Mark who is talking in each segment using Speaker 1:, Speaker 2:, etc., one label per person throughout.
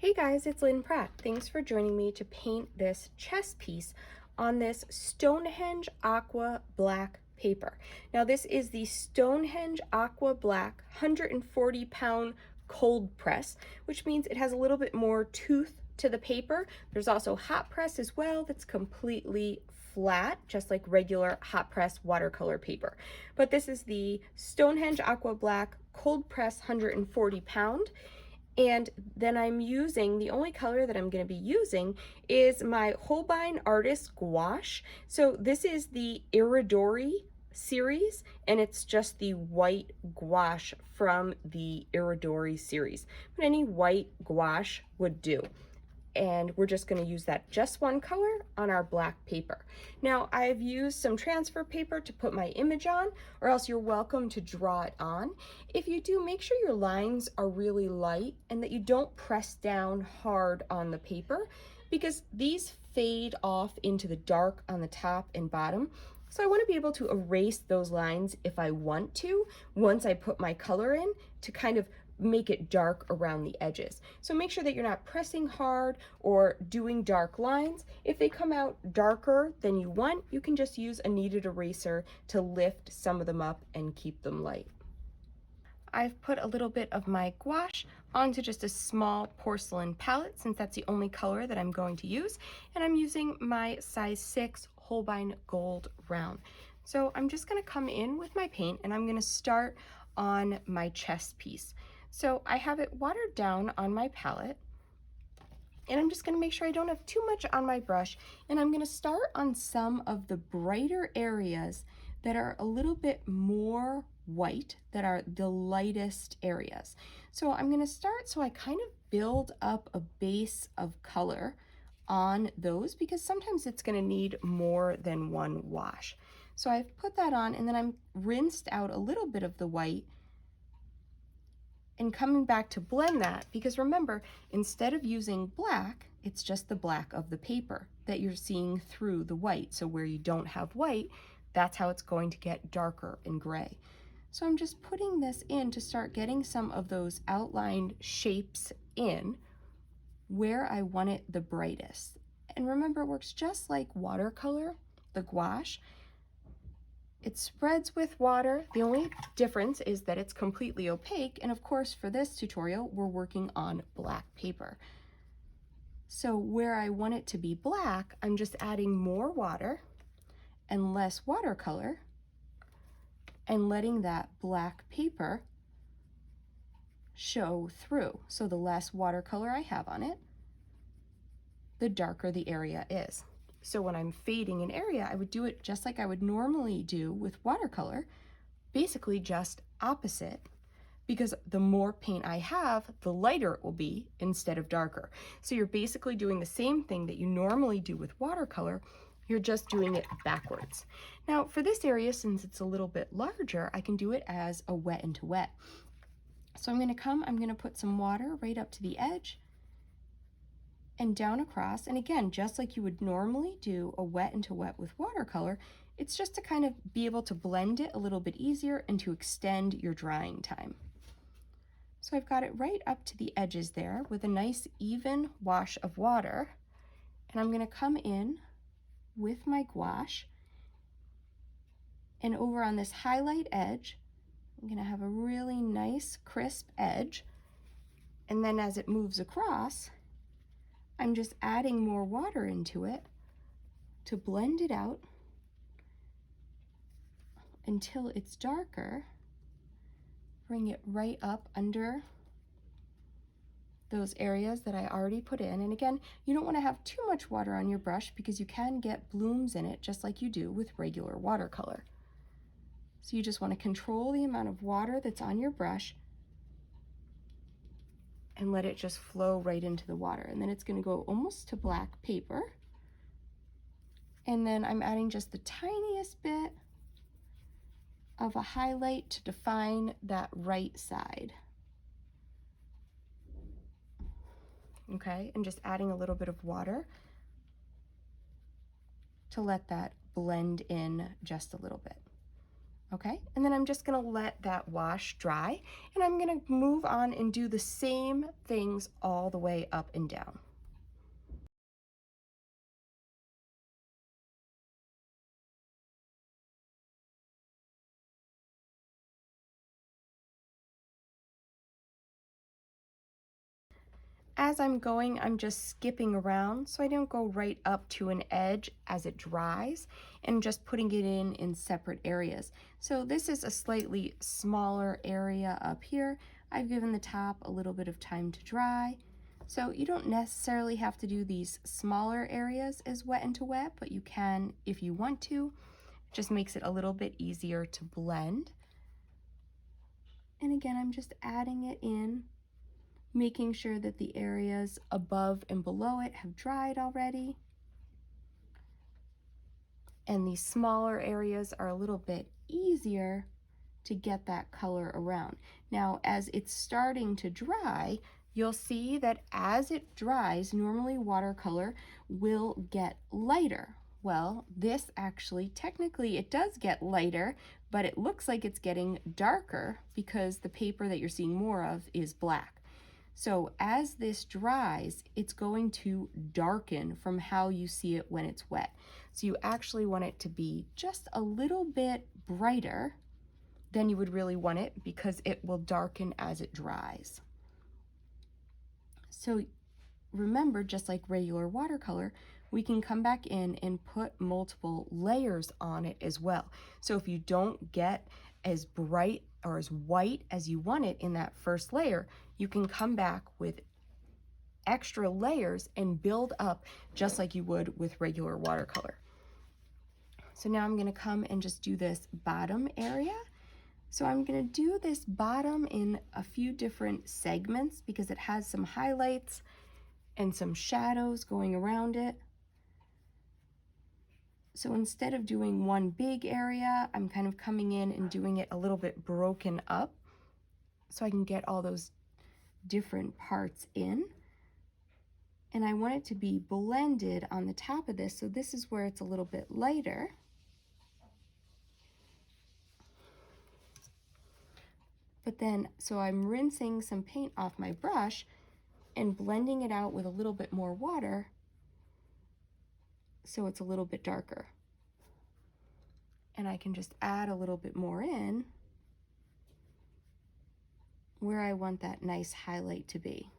Speaker 1: Hey guys, it's Lynn Pratt. Thanks for joining me to paint this chess piece on this Stonehenge Aqua Black paper. Now this is the Stonehenge Aqua Black 140-pound cold press, which means it has a little bit more tooth to the paper. There's also hot press as well that's completely flat, just like regular hot press watercolor paper. But this is the Stonehenge Aqua Black cold press 140-pound. And then I'm using, the only color that I'm going to be using is my Holbein Artist Gouache. So this is the Iridori series, and it's just the white gouache from the Iridori series. But any white gouache would do. And we're just going to use that just one color on our black paper. Now I've used some transfer paper to put my image on, or else you're welcome to draw it on. If you do, make sure your lines are really light and that you don't press down hard on the paper, because these fade off into the dark on the top and bottom. So I want to be able to erase those lines if I want to, once I put my color in, to kind of make it dark around the edges. So make sure that you're not pressing hard or doing dark lines. If they come out darker than you want, you can just use a kneaded eraser to lift some of them up and keep them light. I've put a little bit of my gouache onto just a small porcelain palette, since that's the only color that I'm going to use, and I'm using my size 6 Holbein Gold Round. So I'm just going to come in with my paint, and I'm going to start on my chess piece. So I have it watered down on my palette, and I'm just going to make sure I don't have too much on my brush, and I'm going to start on some of the brighter areas that are a little bit more white, that are the lightest areas. So I'm going to start so I kind of build up a base of color on those, because sometimes it's going to need more than one wash. So I've put that on, and then I'm rinsed out a little bit of the white and coming back to blend that, because remember, instead of using black, it's just the black of the paper that you're seeing through the white. So where you don't have white, that's how it's going to get darker and gray. So I'm just putting this in to start getting some of those outlined shapes in where I want it the brightest. And remember, it works just like watercolor, the gouache. It spreads with water. The only difference is that it's completely opaque, and of course for this tutorial we're working on black paper. So where I want it to be black, I'm just adding more water and less watercolor and letting that black paper show through. So the less watercolor I have on it, the darker the area is. So when I'm fading an area, I would do it just like I would normally do with watercolor, basically just opposite, because the more paint I have, the lighter it will be instead of darker. So you're basically doing the same thing that you normally do with watercolor, you're just doing it backwards. Now for this area, since it's a little bit larger, I can do it as a wet into wet. So I'm gonna put some water right up to the edge, and down across, and again, just like you would normally do a wet into wet with watercolor, it's just to kind of be able to blend it a little bit easier and to extend your drying time. So I've got it right up to the edges there with a nice even wash of water, and I'm going to come in with my gouache, and over on this highlight edge, I'm going to have a really nice crisp edge, and then as it moves across, I'm just adding more water into it to blend it out until it's darker. Bring it right up under those areas that I already put in. And again, you don't want to have too much water on your brush, because you can get blooms in it just like you do with regular watercolor. So you just want to control the amount of water that's on your brush and let it just flow right into the water. And then it's going to go almost to black paper. And then I'm adding just the tiniest bit of a highlight to define that right side. Okay, and just adding a little bit of water to let that blend in just a little bit. Okay, and then I'm just gonna let that wash dry, and I'm gonna move on and do the same things all the way up and down. As I'm going, I'm just skipping around so I don't go right up to an edge as it dries, and just putting it in separate areas. So this is a slightly smaller area up here. I've given the top a little bit of time to dry. So you don't necessarily have to do these smaller areas as wet into wet, but you can if you want to. It just makes it a little bit easier to blend. And again, I'm just adding it in, making sure that the areas above and below it have dried already. And these smaller areas are a little bit easier to get that color around. Now, as it's starting to dry, you'll see that as it dries, normally watercolor will get lighter. Well, this actually, technically it does get lighter, but it looks like it's getting darker because the paper that you're seeing more of is black. So as this dries, it's going to darken from how you see it when it's wet. So you actually want it to be just a little bit brighter than you would really want it, because it will darken as it dries. So remember, just like regular watercolor, we can come back in and put multiple layers on it as well. So if you don't get as bright or as white as you want it in that first layer, you can come back with extra layers and build up just like you would with regular watercolor. So now I'm going to come and just do this bottom area. So I'm going to do this bottom in a few different segments because it has some highlights and some shadows going around it. So instead of doing one big area, I'm kind of coming in and doing it a little bit broken up so I can get all those different parts in. And I want it to be blended on the top of this, so this is where it's a little bit lighter. But then, so I'm rinsing some paint off my brush and blending it out with a little bit more water so it's a little bit darker. And I can just add a little bit more in where I want that nice highlight to be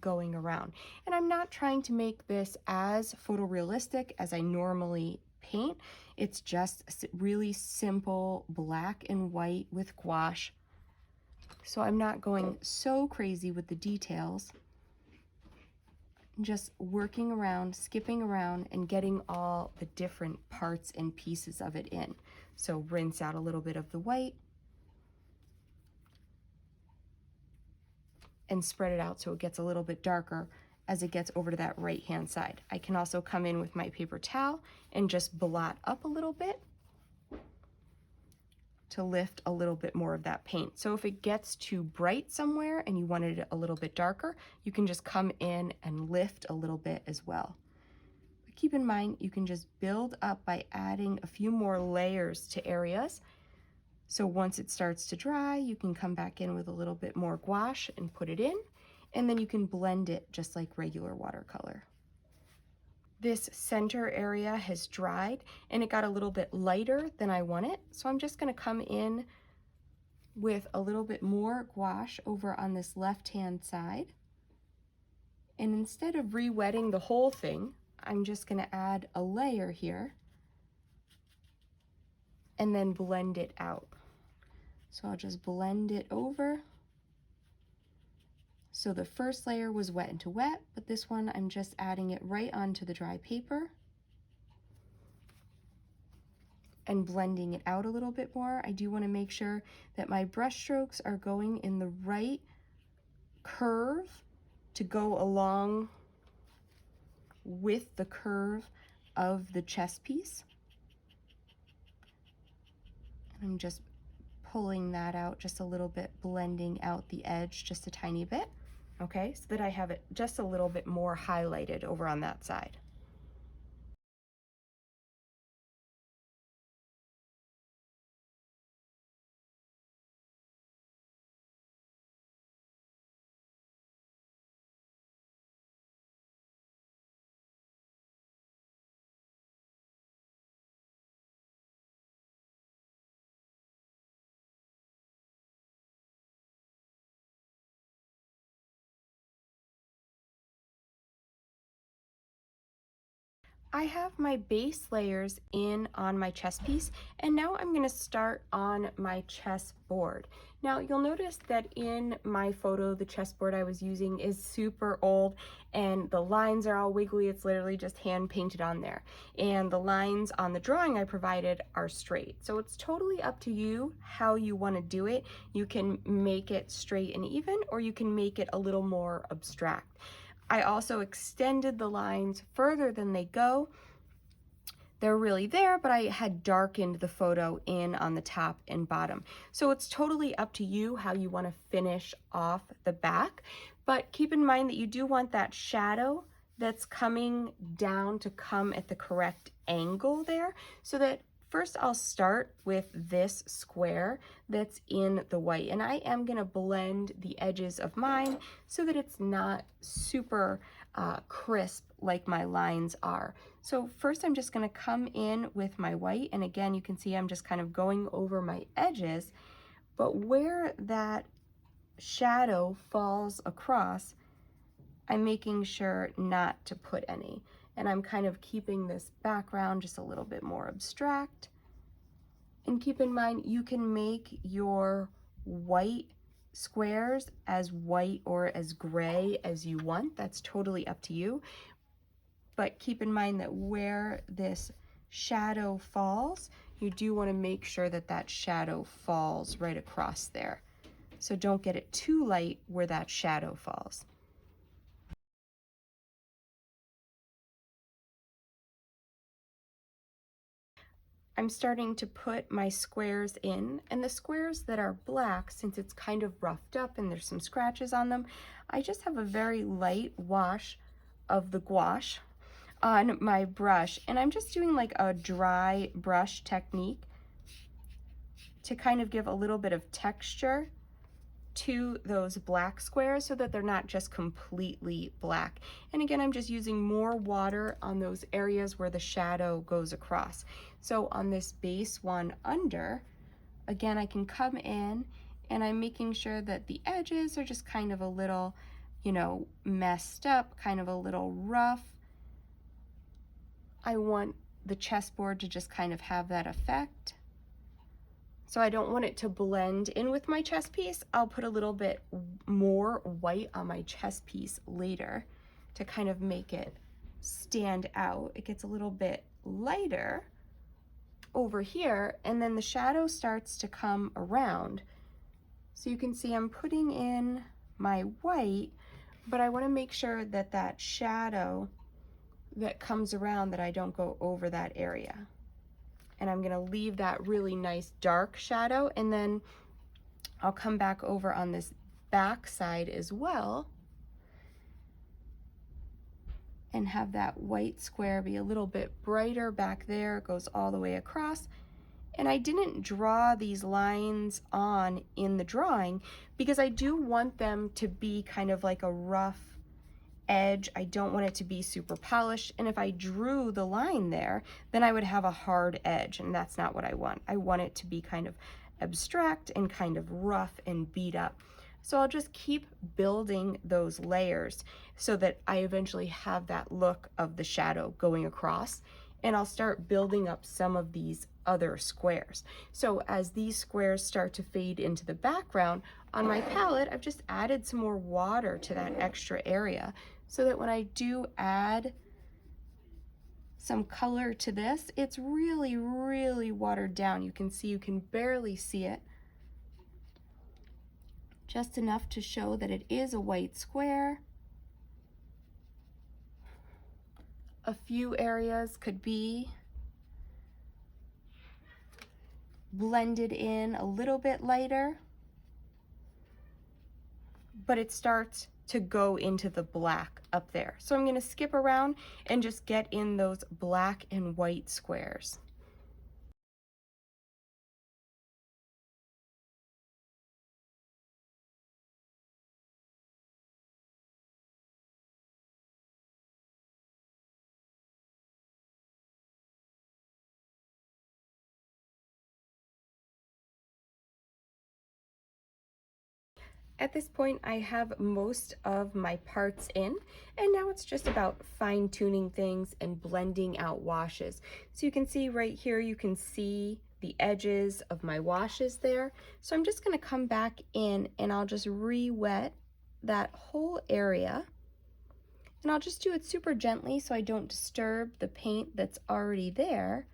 Speaker 1: going around. And I'm not trying to make this as photorealistic as I normally paint. It's just really simple black and white with gouache. So I'm not going so crazy with the details. Just working around, skipping around, and getting all the different parts and pieces of it in. So rinse out a little bit of the white and spread it out so it gets a little bit darker as it gets over to that right hand side. I can also come in with my paper towel and just blot up a little bit to lift a little bit more of that paint. So if it gets too bright somewhere and you wanted it a little bit darker, you can just come in and lift a little bit as well. But keep in mind, you can just build up by adding a few more layers to areas. So once it starts to dry, you can come back in with a little bit more gouache and put it in, and then you can blend it just like regular watercolor. This center area has dried and it got a little bit lighter than I want it. So I'm just going to come in with a little bit more gouache over on this left-hand side. And instead of re-wetting the whole thing, I'm just going to add a layer here and then blend it out. So I'll just blend it over. So the first layer was wet into wet, but this one I'm just adding it right onto the dry paper and blending it out a little bit more. I do want to make sure that my brush strokes are going in the right curve to go along with the curve of the chess piece. I'm just pulling that out just a little bit, blending out the edge just a tiny bit, okay, so that I have it just a little bit more highlighted over on that side. I have my base layers in on my chess piece, and now I'm going to start on my chess board. Now you'll notice that in my photo, the chessboard I was using is super old and the lines are all wiggly. It's literally just hand painted on there. And the lines on the drawing I provided are straight. So it's totally up to you how you want to do it. You can make it straight and even, or you can make it a little more abstract. I also extended the lines further than they go. They're really there, but I had darkened the photo in on the top and bottom. So it's totally up to you how you want to finish off the back, but keep in mind that you do want that shadow that's coming down to come at the correct angle there, so that first I'll start with this square that's in the white, and I am going to blend the edges of mine so that it's not super crisp like my lines are. So first I'm just going to come in with my white, and again you can see I'm just kind of going over my edges, but where that shadow falls across, I'm making sure not to put any. And I'm kind of keeping this background just a little bit more abstract. And keep in mind, you can make your white squares as white or as gray as you want. That's totally up to you. But keep in mind that where this shadow falls, you do want to make sure that that shadow falls right across there. So don't get it too light where that shadow falls. I'm starting to put my squares in, and the squares that are black, since it's kind of roughed up and there's some scratches on them, I just have a very light wash of the gouache on my brush, and I'm just doing like a dry brush technique to kind of give a little bit of texture to those black squares so that they're not just completely black. And again, I'm just using more water on those areas where the shadow goes across. So on this base one under, again, I can come in and I'm making sure that the edges are just kind of a little, you know, messed up, kind of a little rough. I want the chessboard to just kind of have that effect. So I don't want it to blend in with my chess piece. I'll put a little bit more white on my chess piece later to kind of make it stand out. It gets a little bit lighter over here, and then the shadow starts to come around. So you can see I'm putting in my white, but I want to make sure that that shadow that comes around, that I don't go over that area. And I'm going to leave that really nice dark shadow, and then I'll come back over on this back side as well and have that white square be a little bit brighter back there. It goes all the way across. And I didn't draw these lines on in the drawing because I do want them to be kind of like a rough edge. I don't want it to be super polished, and if I drew the line there, then I would have a hard edge, and that's not what I want. I want it to be kind of abstract and kind of rough and beat up. So I'll just keep building those layers so that I eventually have that look of the shadow going across, and I'll start building up some of these other squares. So as these squares start to fade into the background, on my palette, I've just added some more water to that extra area so that when I do add some color to this, it's really, really watered down. You can see, you can barely see it. Just enough to show that it is a white square. A few areas could be blended in a little bit lighter, but it starts to go into the black up there. So I'm going to skip around and just get in those black and white squares. At this point, I have most of my parts in, and now it's just about fine-tuning things and blending out washes. So you can see right here, you can see the edges of my washes there. So I'm just gonna come back in and I'll just re-wet that whole area. And I'll just do it super gently so I don't disturb the paint that's already there,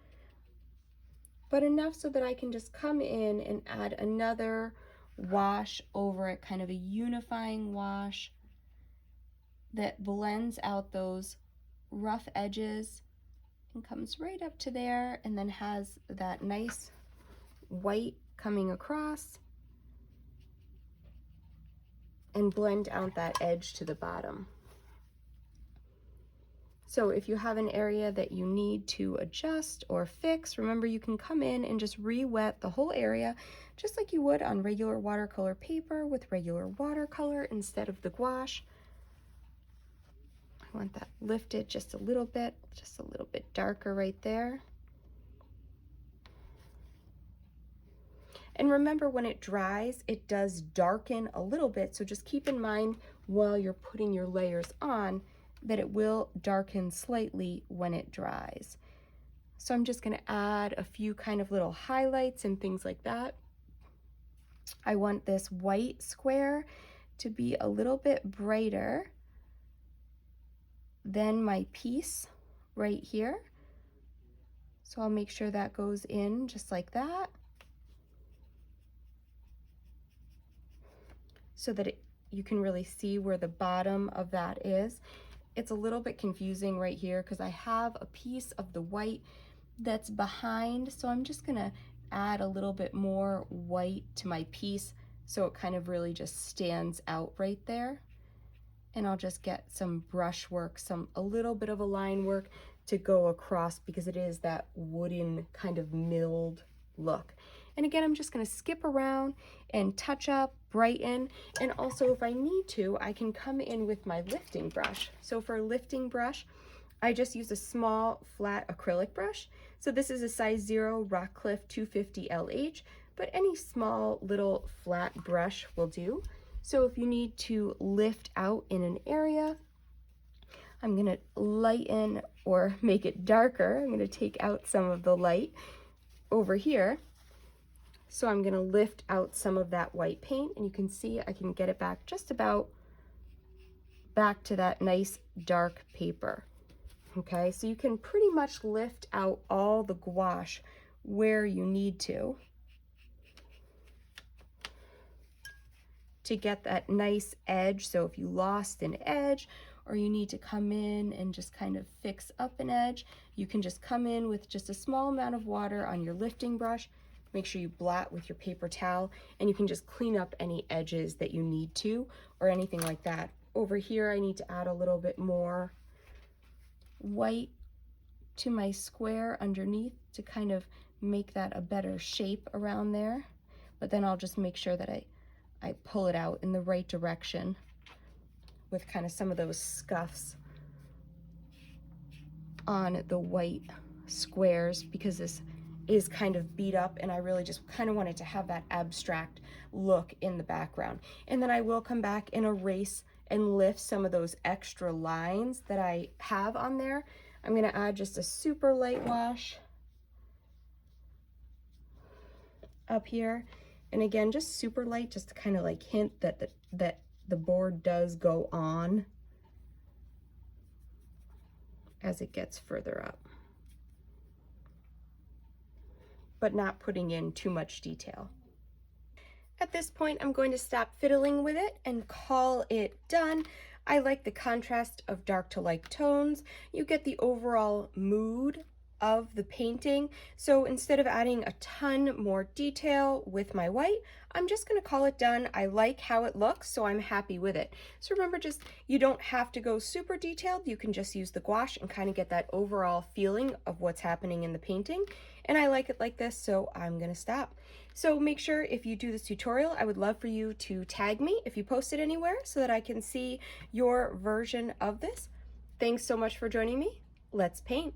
Speaker 1: but enough so that I can just come in and add another wash over it, kind of a unifying wash that blends out those rough edges and comes right up to there, and then has that nice white coming across and blend out that edge to the bottom. So if you have an area that you need to adjust or fix, remember you can come in and just re-wet the whole area just like you would on regular watercolor paper with regular watercolor instead of the gouache. I want that lifted just a little bit darker right there. And remember, when it dries, it does darken a little bit, so just keep in mind while you're putting your layers on that it will darken slightly when it dries. So I'm just gonna add a few kind of little highlights and things like that. I want this white square to be a little bit brighter than my piece right here. So I'll make sure that goes in just like that, so that you can really see where the bottom of that is. It's a little bit confusing right here because I have a piece of the white that's behind, so I'm just gonna add a little bit more white to my piece so it kind of really just stands out right there. And I'll just get some brush work, a little bit of a line work to go across, because it is that wooden kind of milled look. And again, I'm just gonna skip around and touch up, brighten, and also if I need to, I can come in with my lifting brush. So for a lifting brush, I just use a small flat acrylic brush. So this is a size 0 Rockcliffe 250 LH, but any small little flat brush will do. So if you need to lift out in an area, I'm gonna lighten or make it darker. I'm gonna take out some of the light over here. So I'm gonna lift out some of that white paint, and you can see I can get it back just about back to that nice dark paper. Okay, so you can pretty much lift out all the gouache where you need to get that nice edge. So if you lost an edge or you need to come in and just kind of fix up an edge, you can just come in with just a small amount of water on your lifting brush. Make sure you blot with your paper towel, and you can just clean up any edges that you need to or anything like that. Over here, I need to add a little bit more white to my square underneath to kind of make that a better shape around there. But then I'll just make sure that I pull it out in the right direction with kind of some of those scuffs on the white squares, because this is kind of beat up and I really just kind of wanted to have that abstract look in the background. And then I will come back and erase and lift some of those extra lines that I have on there. I'm gonna add just a super light wash up here. And again, just super light, just to kind of like hint that the board does go on as it gets further up, but not putting in too much detail. At this point, I'm going to stop fiddling with it and call it done. I like the contrast of dark to light tones. You get the overall mood of the painting. So instead of adding a ton more detail with my white, I'm just going to call it done. I like how it looks, so I'm happy with it. So remember, just you don't have to go super detailed. You can just use the gouache and kind of get that overall feeling of what's happening in the painting. And I like it like this, so I'm going to stop. So make sure if you do this tutorial, I would love for you to tag me if you post it anywhere so that I can see your version of this. Thanks so much for joining me. Let's paint.